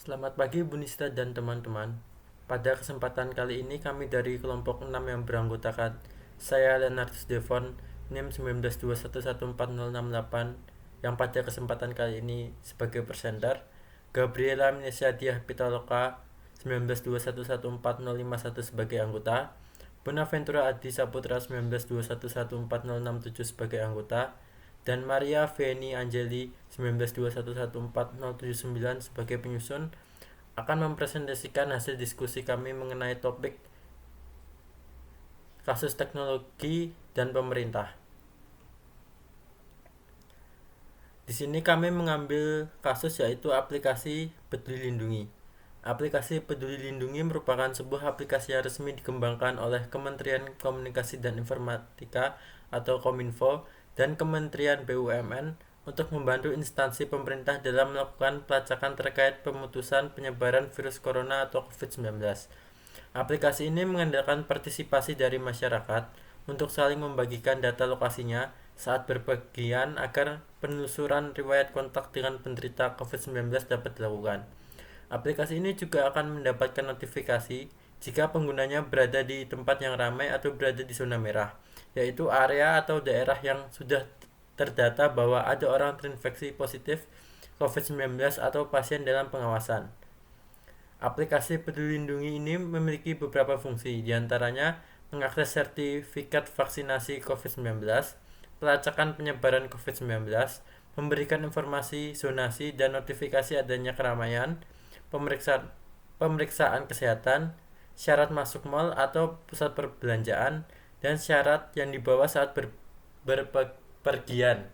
Selamat pagi Bu Nista dan teman-teman. Pada kesempatan kali ini kami dari kelompok 6 yang beranggotakan saya Leonardus Devon NIM 1921140668 yang pada kesempatan kali ini sebagai presenter, Gabriela Minesiadiah Pitaloka 1921140551 sebagai anggota, Bonaventura Adi Saputra 1921140667 sebagai anggota, dan Maria Veni Angeli 19211409 sebagai penyusun akan mempresentasikan hasil diskusi kami mengenai topik kasus teknologi dan pemerintah. Di sini kami mengambil kasus yaitu aplikasi Peduli Lindungi. Aplikasi Peduli Lindungi merupakan sebuah aplikasi yang resmi dikembangkan oleh Kementerian Komunikasi dan Informatika atau Kominfo dan Kementerian BUMN untuk membantu instansi pemerintah dalam melakukan pelacakan terkait pemutusan penyebaran virus corona atau COVID-19. Aplikasi ini mengandalkan partisipasi dari masyarakat untuk saling membagikan data lokasinya saat berpergian agar penelusuran riwayat kontak dengan penderita COVID-19 dapat dilakukan. Aplikasi ini juga akan mendapatkan notifikasi jika penggunanya berada di tempat yang ramai atau berada di zona merah, yaitu area atau daerah yang sudah terdata bahwa ada orang terinfeksi positif COVID-19 atau pasien dalam pengawasan. Aplikasi Peduli Lindungi ini memiliki beberapa fungsi, diantaranya mengakses sertifikat vaksinasi COVID-19, pelacakan penyebaran COVID-19, memberikan informasi zonasi dan notifikasi adanya keramaian, pemeriksaan kesehatan, syarat masuk mal atau pusat perbelanjaan, dan syarat yang dibawa saat berpergian.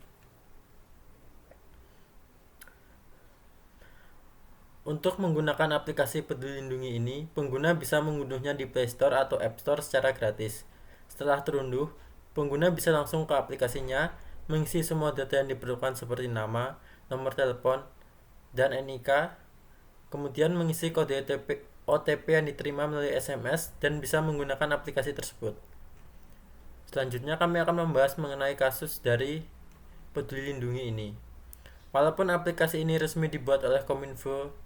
Untuk menggunakan aplikasi Peduli Lindungi ini, pengguna bisa mengunduhnya di Play Store atau App Store secara gratis. Setelah terunduh, pengguna bisa langsung ke aplikasinya, mengisi semua data yang diperlukan seperti nama, nomor telepon, dan NIK, kemudian mengisi kode OTP yang diterima melalui SMS dan bisa menggunakan aplikasi tersebut. Selanjutnya kami akan membahas mengenai kasus dari Peduli Lindungi ini. Walaupun aplikasi ini resmi dibuat oleh Kominfo,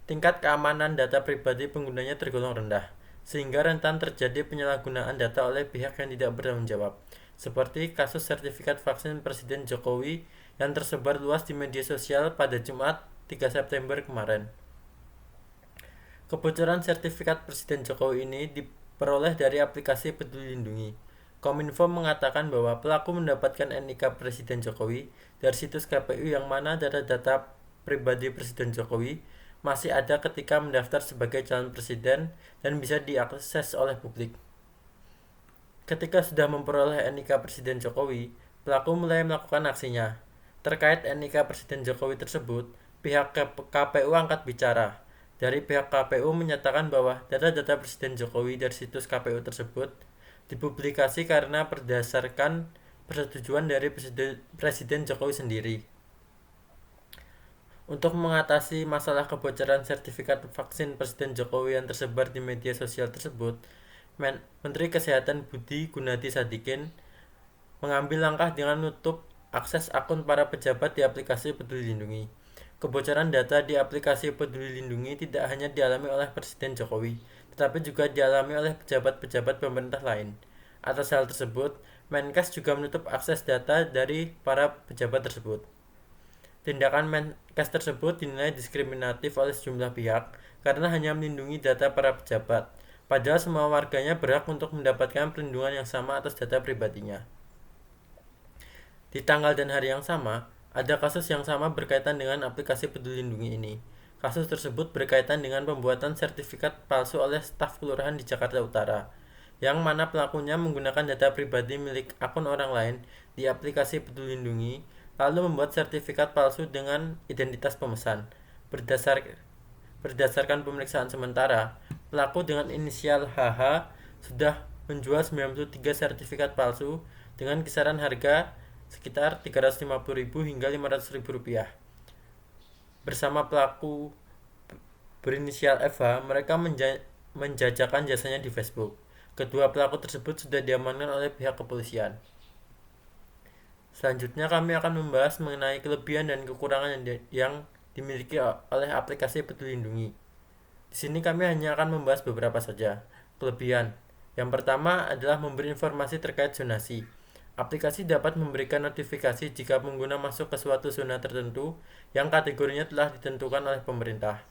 tingkat keamanan data pribadi penggunanya tergolong rendah, sehingga rentan terjadi penyalahgunaan data oleh pihak yang tidak bertanggung jawab, seperti kasus sertifikat vaksin Presiden Jokowi yang tersebar luas di media sosial pada Jumat 3 September kemarin. Kebocoran sertifikat Presiden Jokowi ini diperoleh dari aplikasi Peduli Lindungi. Kominfo mengatakan bahwa pelaku mendapatkan NIK Presiden Jokowi dari situs KPU yang mana data-data pribadi Presiden Jokowi masih ada ketika mendaftar sebagai calon presiden dan bisa diakses oleh publik. Ketika sudah memperoleh NIK Presiden Jokowi, pelaku mulai melakukan aksinya. Terkait NIK Presiden Jokowi tersebut, pihak KPU angkat bicara. Dari pihak KPU menyatakan bahwa data-data Presiden Jokowi dari situs KPU tersebut dipublikasi karena berdasarkan persetujuan dari Presiden Jokowi sendiri. Untuk mengatasi masalah kebocoran sertifikat vaksin Presiden Jokowi yang tersebar di media sosial tersebut, Menteri Kesehatan Budi Gunadi Sadikin mengambil langkah dengan menutup akses akun para pejabat di aplikasi Peduli Lindungi. Kebocoran data di aplikasi Peduli Lindungi tidak hanya dialami oleh Presiden Jokowi, tetapi juga dialami oleh pejabat-pejabat pemerintah lain. Atas hal tersebut, Menkes juga menutup akses data dari para pejabat tersebut. Tindakan Menkes tersebut dinilai diskriminatif oleh sejumlah pihak karena hanya melindungi data para pejabat, padahal semua warganya berhak untuk mendapatkan perlindungan yang sama atas data pribadinya. Di tanggal dan hari yang sama, ada kasus yang sama berkaitan dengan aplikasi Peduli Lindungi ini. Kasus tersebut berkaitan dengan pembuatan sertifikat palsu oleh staf kelurahan di Jakarta Utara, yang mana pelakunya menggunakan data pribadi milik akun orang lain di aplikasi Peduli Lindungi lalu membuat sertifikat palsu dengan identitas pemesan. Berdasarkan pemeriksaan sementara, pelaku dengan inisial HH sudah menjual 93 sertifikat palsu dengan kisaran harga sekitar 350.000 hingga 500.000 rupiah. Bersama pelaku berinisial FH, mereka menjajakan jasanya di Facebook. Kedua pelaku tersebut sudah diamankan oleh pihak kepolisian. Selanjutnya kami akan membahas mengenai kelebihan dan kekurangan yang dimiliki oleh aplikasi Peduli Lindungi. Di sini kami hanya akan membahas beberapa saja. Kelebihan. Yang pertama adalah memberi informasi terkait zonasi. Aplikasi dapat memberikan notifikasi jika pengguna masuk ke suatu zona tertentu yang kategorinya telah ditentukan oleh pemerintah.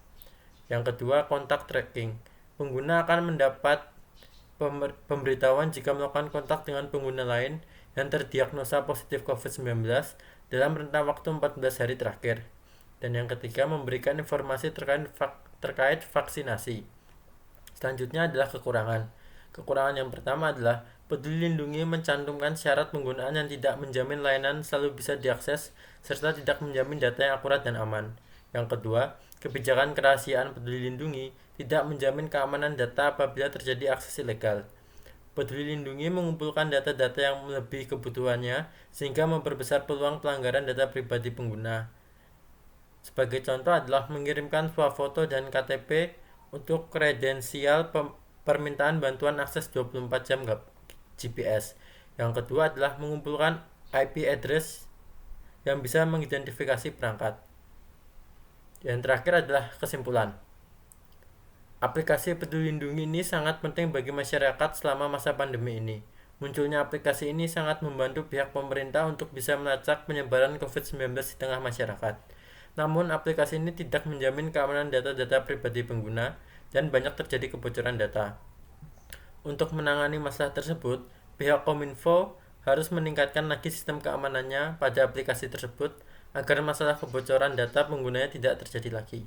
Yang kedua, kontak tracking. Pengguna akan mendapat pemberitahuan jika melakukan kontak dengan pengguna lain yang terdiagnosa positif COVID-19 dalam rentang waktu 14 hari terakhir. Dan yang ketiga, memberikan informasi terkait vaksinasi. Selanjutnya adalah kekurangan. Kekurangan yang pertama adalah Peduli Lindungi mencantumkan syarat penggunaan yang tidak menjamin layanan selalu bisa diakses serta tidak menjamin data yang akurat dan aman. Yang kedua, kebijakan kerahasiaan Peduli Lindungi tidak menjamin keamanan data apabila terjadi akses ilegal. Peduli Lindungi mengumpulkan data-data yang melebihi kebutuhannya sehingga memperbesar peluang pelanggaran data pribadi pengguna. Sebagai contoh adalah mengirimkan swafoto dan KTP untuk kredensial permintaan bantuan akses 24 jam GPS. Yang kedua adalah mengumpulkan IP address yang bisa mengidentifikasi perangkat. Yang terakhir adalah kesimpulan. Aplikasi Peduli Lindungi ini sangat penting bagi masyarakat selama masa pandemi ini. Munculnya aplikasi ini sangat membantu pihak pemerintah untuk bisa melacak penyebaran COVID-19 di tengah masyarakat. Namun, aplikasi ini tidak menjamin keamanan data-data pribadi pengguna dan banyak terjadi kebocoran data. Untuk menangani masalah tersebut, pihak Kominfo harus meningkatkan lagi sistem keamanannya pada aplikasi tersebut agar masalah kebocoran data penggunanya tidak terjadi lagi.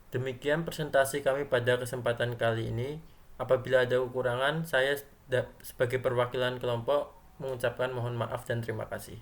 Demikian presentasi kami pada kesempatan kali ini. Apabila ada kekurangan, saya sebagai perwakilan kelompok mengucapkan mohon maaf dan terima kasih.